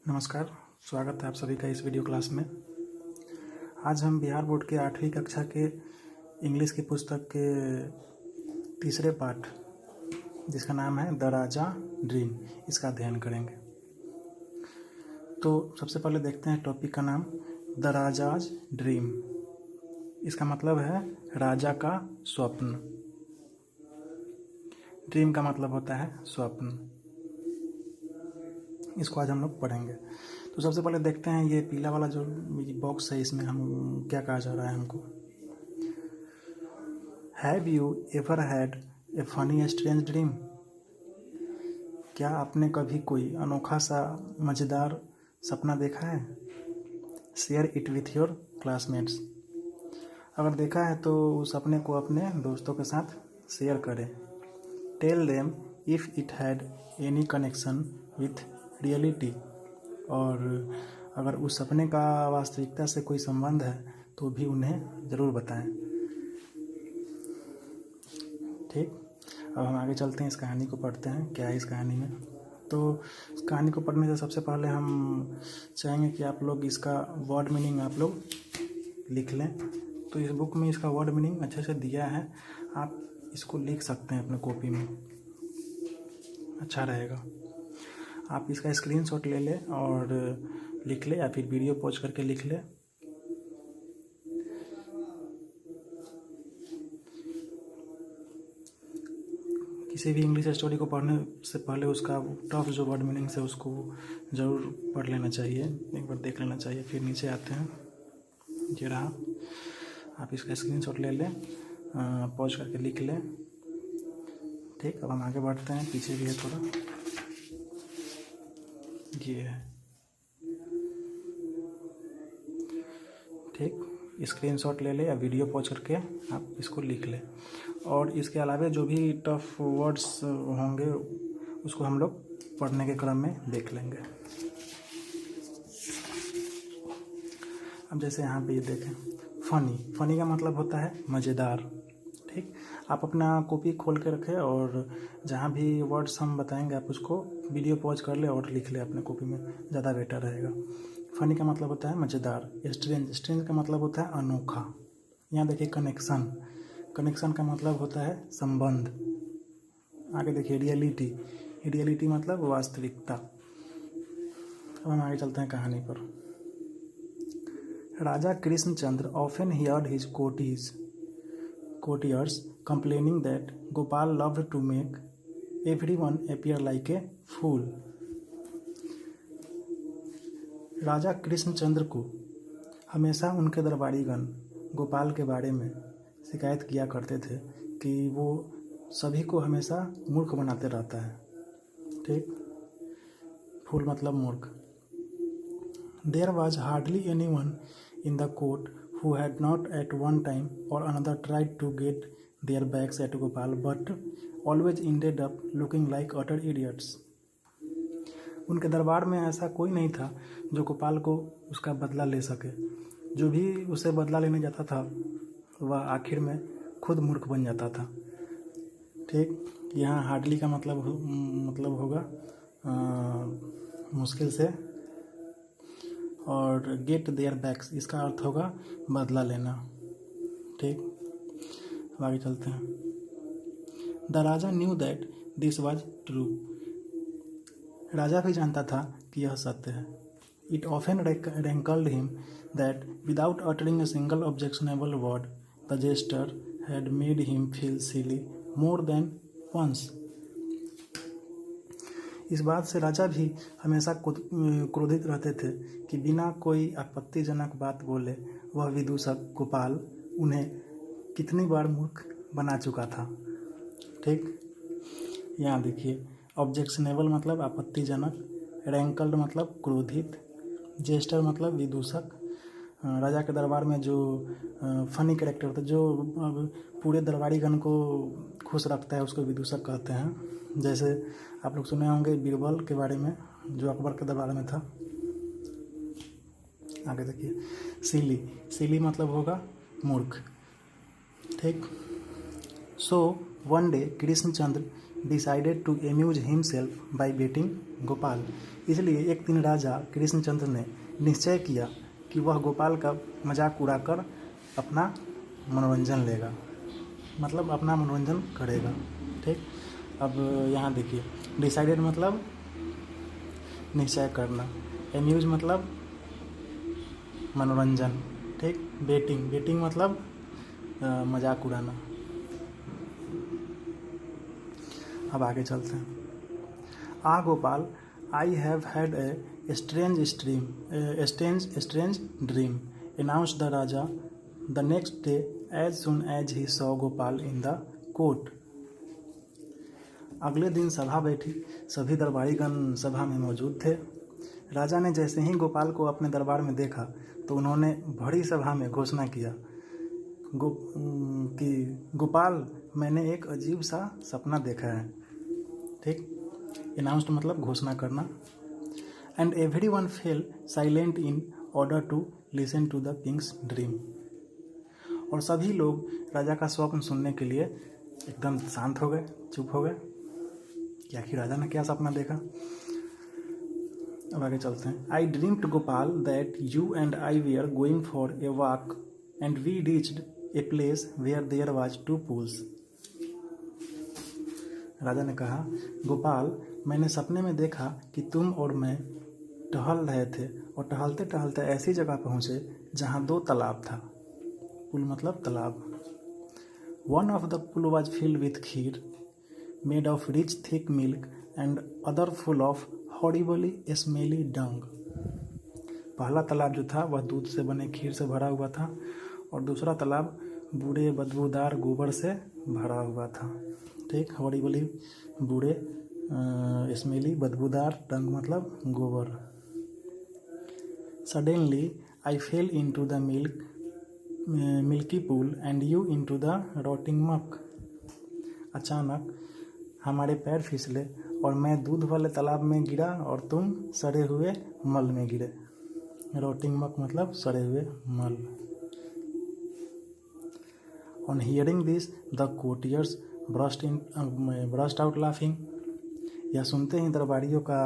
नमस्कार, स्वागत है आप सभी का इस वीडियो क्लास में। आज हम बिहार बोर्ड के 8वीं कक्षा के इंग्लिश की पुस्तक के तीसरे पाठ, जिसका नाम है द राजा ड्रीम, इसका अध्ययन करेंगे। तो सबसे पहले देखते हैं टॉपिक का नाम, द राजाज ड्रीम। इसका मतलब है राजा का स्वप्न। ड्रीम का मतलब होता है स्वप्न। इसको आज हम लोग पढ़ेंगे। तो सबसे पहले देखते हैं ये पीला वाला जो बॉक्स है, इसमें हम क्या कहा जा रहा है हमको। Have you ever had a funny strange dream? क्या आपने कभी कोई अनोखा सा मज़ेदार सपना देखा है? Share it with your classmates. अगर देखा है तो उस सपने को अपने दोस्तों के साथ शेयर करें। Tell them if it had any connection with reality. और अगर उस सपने का वास्तविकता से कोई संबंध है तो भी उन्हें ज़रूर बताएं। ठीक, अब हम आगे चलते हैं, इस कहानी को पढ़ते हैं क्या है इस कहानी में। तो इस कहानी को पढ़ने से सबसे पहले हम चाहेंगे कि आप लोग इसका वर्ड मीनिंग आप लोग लिख लें। तो इस बुक में इसका वर्ड मीनिंग अच्छे से दिया है, आप इसको लिख सकते हैं अपने कॉपी में, अच्छा रहेगा। आप इसका स्क्रीनशॉट ले लें और लिख लें, या फिर वीडियो पॉज करके लिख लें। किसी भी इंग्लिश स्टोरी को पढ़ने से पहले उसका टफ जो वर्ड मीनिंग्स है उसको ज़रूर पढ़ लेना चाहिए, एक बार देख लेना चाहिए। फिर नीचे आते हैं, ये रहा, आप इसका स्क्रीनशॉट ले लें, पॉज करके लिख लें। ठीक, अब हम आगे बढ़ते हैं, पीछे भी है थोड़ा, ये है। ठीक, स्क्रीनशॉट ले ले या वीडियो पॉज करके आप इसको लिख लें। और इसके अलावा जो भी टफ वर्ड्स होंगे उसको हम लोग पढ़ने के क्रम में देख लेंगे। अब जैसे यहाँ पे ये देखें, फनी का मतलब होता है मज़ेदार। ठीक, आप अपना कॉपी खोल के रखें और जहाँ भी वर्ड्स हम बताएंगे आप उसको वीडियो पॉज कर ले और लिख ले अपने कॉपी में, ज़्यादा बेटर रहेगा। फनी का मतलब होता है मज़ेदार। स्ट्रेंज का मतलब होता है अनोखा। यहाँ देखिए कनेक्शन का मतलब होता है संबंध। आगे देखिए रियलिटी मतलब वास्तविकता। अब हम आगे चलते हैं कहानी पर। Raja Krishnachandra often heard his courtiers complaining that Gopal loved to make everyone appear like a fool. राजा कृष्णचंद्र को हमेशा उनके दरबारीगण गोपाल के बारे में शिकायत किया करते थे कि वो सभी को हमेशा मूर्ख बनाते रहता है। ठीक, फूल मतलब मूर्ख। There was hardly anyone in the court who had not at one time or another tried to get their backs at Gopal, but always ended up looking like utter idiots. उनके दरबार में ऐसा कोई नहीं था जो गोपाल को उसका बदला ले सके। जो भी उसे बदला लेने जाता था वह आखिर में खुद मूर्ख बन जाता था। ठीक, यहाँ हार्डली का मतलब होगा मुश्किल से, और गेट देयर बैक्स इसका अर्थ होगा बदला लेना। ठीक, अब आगे चलते हैं। The raja knew that this was true. राजा भी जानता था कि यह सत्य है। It often rankled him that without uttering a single objectionable word the jester had made him feel silly more than once. इस बात से राजा भी हमेशा क्रोधित रहते थे कि बिना कोई आपत्तिजनक बात बोले वह विदूषक गोपाल उन्हें कितनी बार मूर्ख बना चुका था। ठीक, यहाँ देखिए, ऑब्जेक्शनेबल मतलब आपत्तिजनक, रैंकल्ड मतलब क्रोधित, जेस्टर मतलब विदूषक। राजा के दरबार में जो फनी कैरेक्टर होता है, जो पूरे दरबारीगण को खुश रखता है, उसको विदूषक कहते हैं। जैसे आप लोग सुने होंगे बीरबल के बारे में, जो अकबर के दरबार में था। आगे देखिए, सिली मतलब होगा मूर्ख। ठीक, so one day Krishnachandra decided to amuse himself by baiting Gopal. इसलिए एक दिन राजा कृष्णचंद्र ने निश्चय किया कि वह गोपाल का मजाक उड़ाकर अपना मनोरंजन लेगा, मतलब अपना मनोरंजन करेगा। ठीक, अब यहाँ देखिए, डिसाइडेड मतलब निश्चय करना, एम्यूज मतलब मनोरंजन, ठीक, बेटिंग मतलब मजाक उड़ाना। अब आगे चलते हैं। Gopal, I have had a strange dream, announced the raja the next day as soon as he saw Gopal in the court. अगले दिन सभा बैठी, सभी दरबारीगण सभा में मौजूद थे। राजा ने जैसे ही गोपाल को अपने दरबार में देखा तो उन्होंने बड़ी सभा में घोषणा किया कि गोपाल, मैंने एक अजीब सा सपना देखा है। ठीक, अनाउंस्ड मतलब घोषणा करना। And everyone fell silent in order to listen to the king's dream. और सभी लोग राजा का स्वप्न सुनने के लिए एकदम शांत हो गए, चुप हो गए कि आखिर राजा ने क्या सपना देखा। अब आगे चलते हैं। I dreamed Gopal that you and I we are going for a walk and we reached a place where there was 2 pools। राजा ने कहा, गोपाल, मैंने सपने में देखा कि तुम और मैं टहल रहे थे और टहलते टहलते ऐसी जगह पहुँचे जहाँ 2 तालाब था। पुल मतलब तालाब। One of the pool was filled with kheer made of rich thick milk and other full of horribly smelly dung. पहला तालाब जो था वह दूध से बने खीर से भरा हुआ था और दूसरा तालाब बूढ़े बदबूदार गोबर से भरा हुआ था। ठीक, हॉरिबली बूढ़े, स्मेली बदबूदार, डंग मतलब गोबर। Suddenly I fail into the milky pool and you into the rotting मक। अचानक हमारे पैर फिसले और मैं दूध वाले तालाब में गिरा और तुम सड़े हुए मल में गिरे। रॉटिंग मक मतलब सड़े हुए मल। On hearing this the courtiers burst out laughing. यह सुनते ही दरबारियों का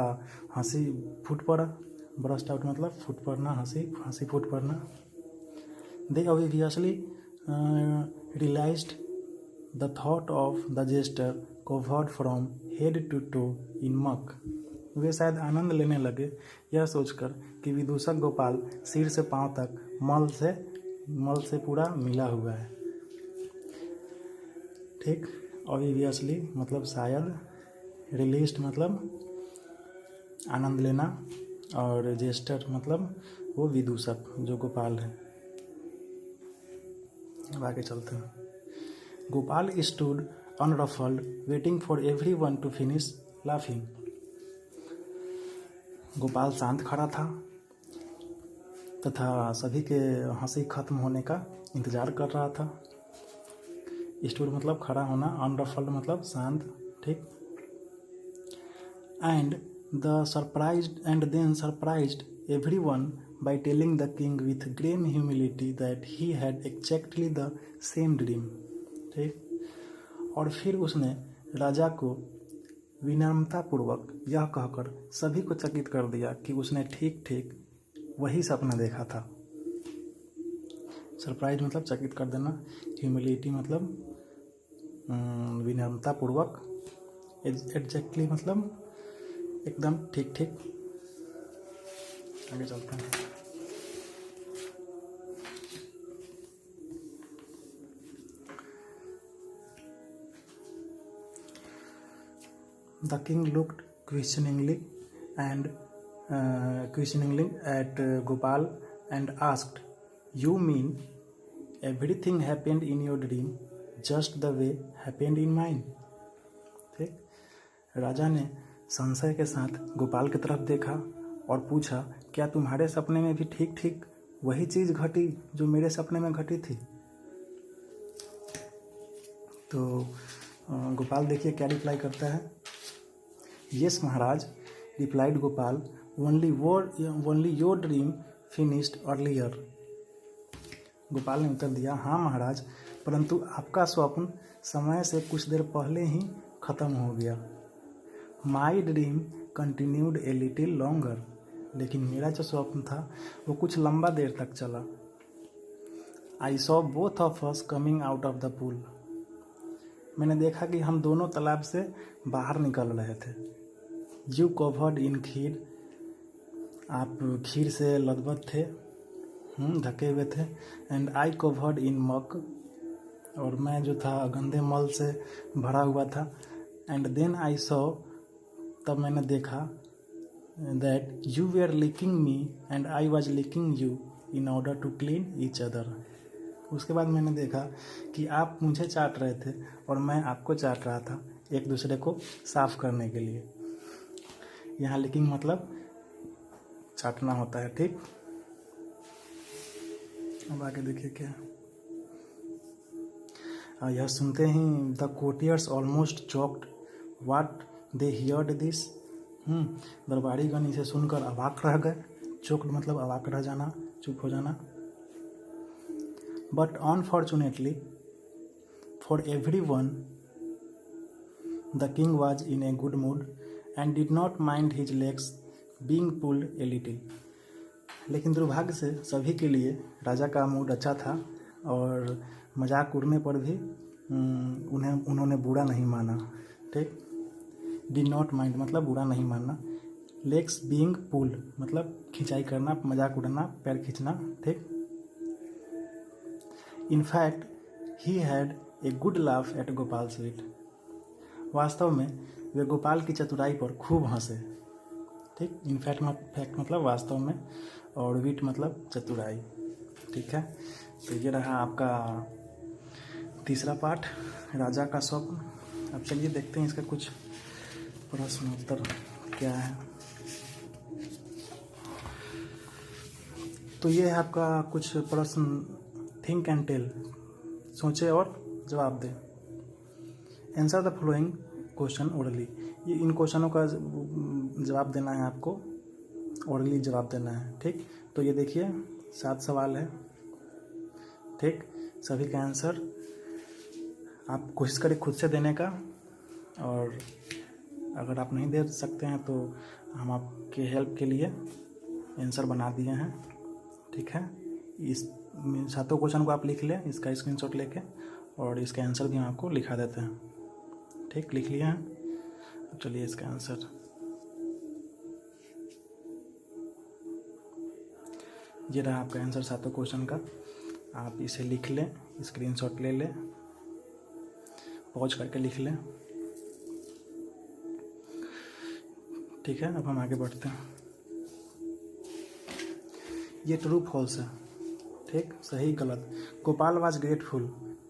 हंसी फूट पड़ा। ब्रस्ट आउट मतलब फूट पड़ना, हंसी फूट पड़ना। They obviously realised the thought of the jester covered from head to toe in muck। वे शायद आनंद लेने लगे यह सोचकर कि विदूषक गोपाल सिर से पांव तक मल से पूरा मिला हुआ है। ठीक, ऑब्वियसली मतलब शायद, रिलीज्ड मतलब आनंद लेना और जेस्टर मतलब वो विदूषक जो गोपाल है। अब आगे चलते हैं। Gopal stood unruffled, waiting for everyone to finish laughing। Gopal शांत खड़ा था तथा सभी के हंसी खत्म होने का इंतजार कर रहा था। स्टूड मतलब खड़ा होना, अनरफल्ड मतलब शांत। ठीक, and then surprised everyone by telling the king with great humility that he had exactly the same dream। ठीक, और फिर उसने राजा को विनम्रतापूर्वक यह कहकर सभी को चकित कर दिया कि उसने ठीक ठीक वही सपना देखा था। सरप्राइज मतलब चकित कर देना, ह्यूमिलिटी मतलब विनम्रतापूर्वक, एग्जैक्टली मतलब एकदम ठीक ठीक। आगे चलते हैं। The king looked questioningly at Gopal and asked, "You mean everything happened in your dream just the way happened in mine?" ठीक, राजा ने संशय के साथ गोपाल की तरफ देखा और पूछा, क्या तुम्हारे सपने में भी ठीक ठीक वही चीज़ घटी जो मेरे सपने में घटी थी? तो गोपाल देखिए क्या रिप्लाई करता है। Yes, Maharaj, replied Gopal, only your dream finished earlier। Gopal ने उत्तर दिया, हाँ महाराज, परंतु आपका स्वप्न समय से कुछ देर पहले ही ख़त्म हो गया। My dream continued a little longer, लेकिन मेरा जो स्वप्न था वो कुछ लंबा देर तक चला। I saw both of us coming out of the pool, मैंने देखा कि हम दोनों तालाब से बाहर निकल रहे थे। यू कवर्ड इन खीर, आप खीर से लदबद थे, ढके हुए थे। एंड आई कवर्ड इन मक, और मैं जो था गंदे मल से भरा हुआ था। एंड देन आई सॉ, तब मैंने देखा, that you were licking me and I was licking you in order to clean each other. उसके बाद मैंने देखा कि आप मुझे चाट रहे थे और मैं आपको चाट रहा था, एक दूसरे को साफ करने के लिए। यहाँ लिकिंग मतलब चाटना होता है, ठीक। अब आगे देखिए क्या है। यह सुनते ही the courtiers almost choked what they heard this. दरबारीगण इसे सुनकर अवाक रह गए। चोक्ड मतलब अवाक रह जाना, चुप हो जाना। But unfortunately for every one the king was in a good mood and did not mind his legs being pulled a little. लेकिन दुर्भाग्य से सभी के लिए राजा का मूड अच्छा था और मजाक उड़ने पर भी उन्होंने बुरा नहीं माना, ठीक। डिड नॉट माइंड मतलब बुरा नहीं मानना। लेग्स बीइंग पुल्ड मतलब खिंचाई करना, मजाक उड़ना, पैर खींचना, ठीक। In fact he had a good laugh at Gopal sweet, वास्तव में वे गोपाल की चतुराई पर खूब हंसे, ठीक। इनफैक्ट फैक्ट मतलब वास्तव में, और विट मतलब चतुराई, ठीक है। तो ये रहा आपका तीसरा पाठ, राजा का स्वप्न। अब चलिए देखते हैं इसका कुछ प्रश्न उत्तर क्या है। तो ये है आपका कुछ प्रश्न, थिंक एंड टेल, सोचे और जवाब दें। Answer the following question orally, ये इन क्वेश्चनों का जवाब देना है आपको, ओरली जवाब देना है, ठीक। तो ये देखिए 7 सवाल है, ठीक। सभी का आंसर आप कोशिश करें खुद से देने का, और अगर आप नहीं दे सकते हैं तो हम आपके हेल्प के लिए आंसर बना दिए हैं, ठीक है। इस 7 क्वेश्चन को आप लिख लें, इसका स्क्रीनशॉट लेके, और इसका आंसर भी हम आपको लिखा देते हैं, ठीक। लिख लिया है। अब चलिए इसका आंसर, ये रहा आपका आंसर 7 क्वेश्चन का। आप इसे लिख लें, स्क्रीनशॉट ले लें, पॉज करके लिख लें, ठीक है। अब हम आगे बढ़ते हैं। ये ट्रू फॉल्स है, ठीक, सही गलत। गोपाल वाज ग्रेटफुल,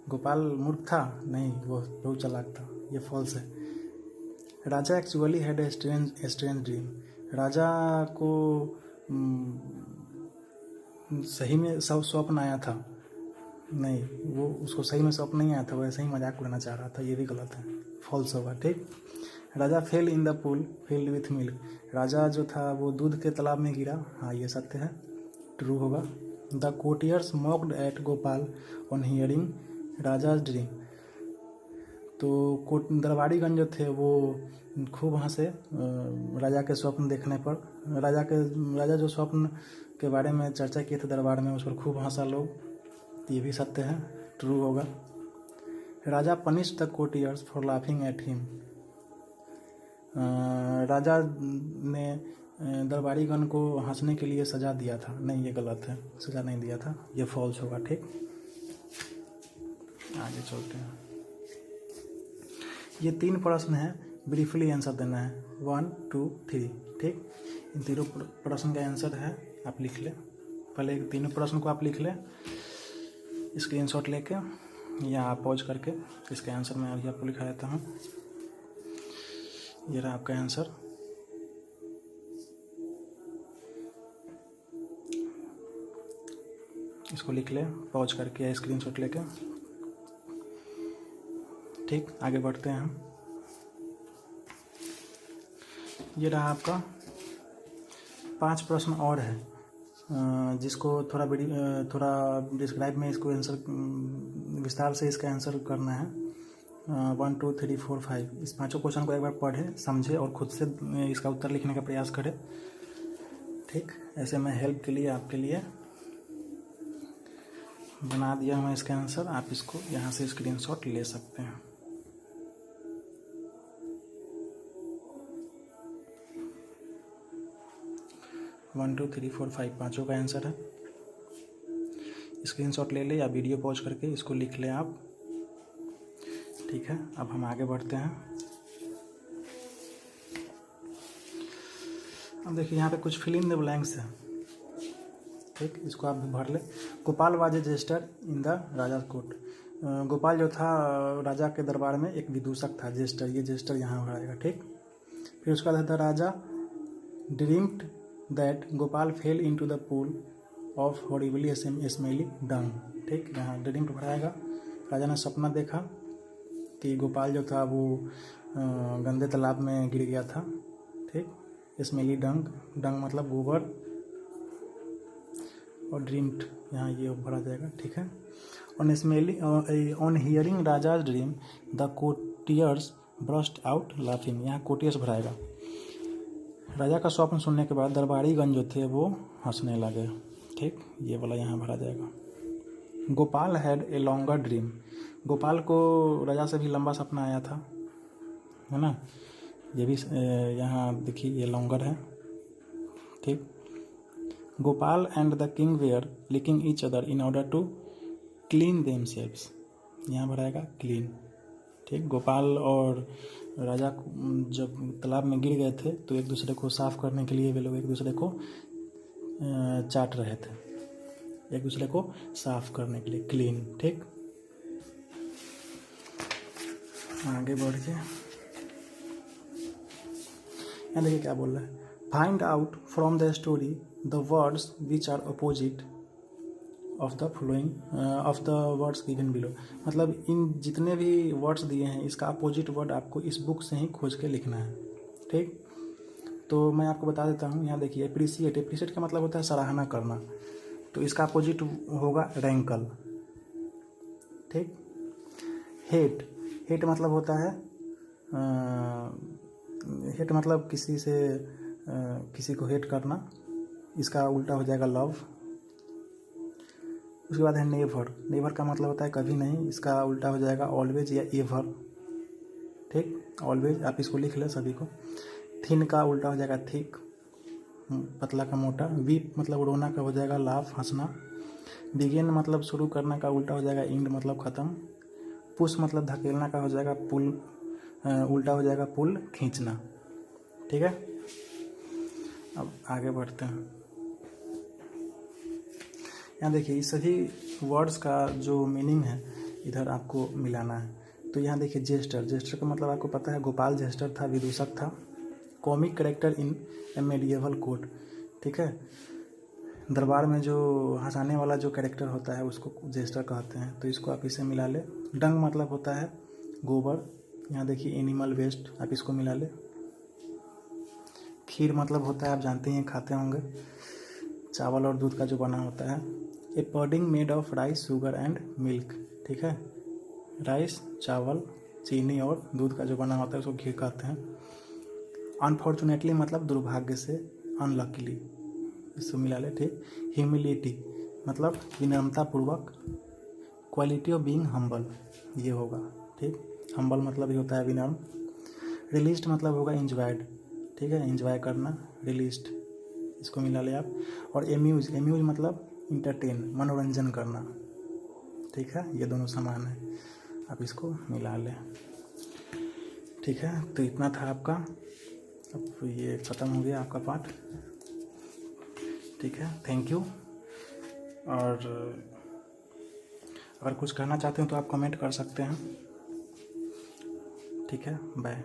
गोपाल मूर्ख था, नहीं, वो बहुत चालाक था, ये फॉल्स है। Raja actually had a strange dream, राजा को सही में स्वप्न आया था, नहीं, वो उसको सही में स्वप्न नहीं आया था, वो ऐसे ही मजाक उड़ाना चाह रहा था, ये भी गलत है, फॉल्स होगा, ठीक। Raja fell in the pool filled with milk, राजा जो था वो दूध के तालाब में गिरा, हाँ ये सत्य है, ट्रू होगा। The courtiers mocked at Gopal on hearing raja's dream, तो दरबारीगण जो थे वो खूब हंसे राजा के स्वप्न देखने पर। राजा जो स्वप्न के बारे में चर्चा किए थे दरबार में, उस पर खूब हंसा लोग, ये भी सत्य है, ट्रू होगा। Raja punish the courtiers for laughing at him, राजा ने दरबारीगण को हंसने के लिए सजा दिया था, नहीं ये गलत है, सजा नहीं दिया था, ये फॉल्स होगा, ठीक। आगे चलते हैं। ये 3 प्रश्न है, ब्रीफली आंसर देना है, 1 2 3, ठीक। इन तीनों प्रश्न का आंसर है, आप लिख लें, पहले 3 प्रश्न को आप लिख लें स्क्रीनशॉट लेके, या आप पॉज करके, इसका आंसर मैं अभी आपको लिखा देता हूँ। ये रहा आपका आंसर, इसको लिख लें पॉज करके या स्क्रीनशॉट लेके, ठीक। आगे बढ़ते हैं हम। ये रहा आपका 5 प्रश्न और है, जिसको थोड़ा डिस्क्राइब में इसको आंसर विस्तार से इसका आंसर करना है, 1 2 3 4 5 इस पांचों क्वेश्चन को एक बार पढ़ें, समझे और खुद से इसका उत्तर लिखने का प्रयास करें। ठीक, ऐसे मैं हेल्प के लिए आपके लिए बना दिया हूँ इसका आंसर। आप इसको यहाँ से स्क्रीनशॉट ले सकते हैं। One two three four five पाँचों का आंसर है। स्क्रीनशॉट ले ले या वीडियो पॉज करके इसको लिख लें आप। ठीक है, अब हम आगे बढ़ते हैं। अब देखिए यहाँ पे कुछ फिल इन द ब्लैंक्स है। ठीक, इसको आप भी भर ले। Gopal was a jester in the raja court. Gopal जो था राजा के दरबार में एक विदूषक था, जेस्टर, ये जेस्टर यहाँ भराएगा। ठीक, फिर उसका बाद द राजा dreamed that Gopal fell into the pool of horribly smelly dung. ठीक, यहाँ ड्रीम्ड भराएगा। राजा ने सपना देखा कि गोपाल जो था वो गंदे तालाब में गिर गया था। ठीक, स्मेली डंग, डंग मतलब गोबर, और ड्रीम्ड यहाँ ये भरा जाएगा। ठीक है, on smelly on hearing raja's dream the courtiers burst out laughing, यहाँ कोटियर्स भराएगा। राजा का स्वप्न सुनने के बाद दरबारीगण जो थे वो हंसने लगे। ठीक, ये वाला यहाँ भरा जाएगा। Gopal had a longer dream, Gopal को राजा से भी लंबा सपना आया था, है ना। ये भी यहाँ देखिए ये लॉन्गर है। ठीक, Gopal and the king were licking each other in order to clean themselves, यहाँ भराएगा क्लीन। ठीक, गोपाल और राजा जब तालाब में गिर गए थे तो एक दूसरे को साफ करने के लिए वे लोग एक दूसरे को चाट रहे थे, एक दूसरे को साफ करने के लिए, क्लीन। ठीक, आगे बढ़िए। यहाँ देखिए क्या बोल रहा है। Find out from the story the words which are opposite of the following of the words given below, मतलब इन जितने भी वर्ड्स दिए हैं इसका अपोजिट वर्ड आपको इस बुक से ही खोज के लिखना है। ठीक, तो मैं आपको बता देता हूँ। यहाँ देखिए एप्रिसिएट, एप्रिसिएट का मतलब होता है सराहना करना, तो इसका अपोजिट होगा रैंकल। ठीक, हेट, हेट मतलब होता है हेट मतलब किसी से किसी को हेट करना, इसका उल्टा हो जाएगा लव। उसके बाद है नेवर, नेवर का मतलब होता है कभी नहीं, इसका उल्टा हो जाएगा ऑलवेज या एवर। ठीक, ऑलवेज आप इसको लिख ले सभी को। थिन का उल्टा हो जाएगा थिक, पतला का मोटा। वीप मतलब रोना का हो जाएगा लाफ, हंसना। बिगिन मतलब शुरू करना का उल्टा हो जाएगा इंड मतलब ख़त्म। पुश मतलब धकेलना का हो जाएगा पुल, उल्टा हो जाएगा पुल, खींचना। ठीक है, अब आगे बढ़ते हैं। यहाँ देखिए इस सभी वर्ड्स का जो मीनिंग है इधर आपको मिलाना है। तो यहाँ देखिए जेस्टर, जेस्टर का मतलब आपको पता है, गोपाल जेस्टर था, विदूषक था, comic character in A medieval court. ठीक है, दरबार में जो हंसाने वाला जो कैरेक्टर होता है उसको जेस्टर कहते हैं। तो इसको आप इसे मिला ले। डंग मतलब होता है गोबर, यहाँ देखिए एनिमल वेस्ट, आप इसको मिला ले। खीर मतलब होता है, आप जानते हैं खाते होंगे, चावल और दूध का जो बना होता है। A pudding made of rice sugar and milk. ठीक है, राइस, चावल, चीनी और दूध का जो बना होता है उसको खीर कहते हैं। अनफॉर्चुनेटली मतलब दुर्भाग्य से, अनलकीली, इसको मिला ले। ठीक, ह्यूमिलिटी मतलब विनम्रतापूर्वक। क्वालिटी ऑफ बीइंग हम्बल, ये होगा। ठीक, हम्बल मतलब ये होता है विनम्र। रिलीज्ड मतलब होगा इंजॉयड। ठीक है, इंजॉय करना, रिलीज्ड, इसको मिला ले आप। और एम्यूज, एम्यूज मतलब इंटरटेन, मनोरंजन करना। ठीक है, ये दोनों समान है, आप इसको मिला लें। ठीक है, तो इतना था आपका, अब ये ख़त्म हो गया आपका पाठ। ठीक है, थैंक यू। और अगर कुछ कहना चाहते हो तो आप कमेंट कर सकते हैं। ठीक है, बाय।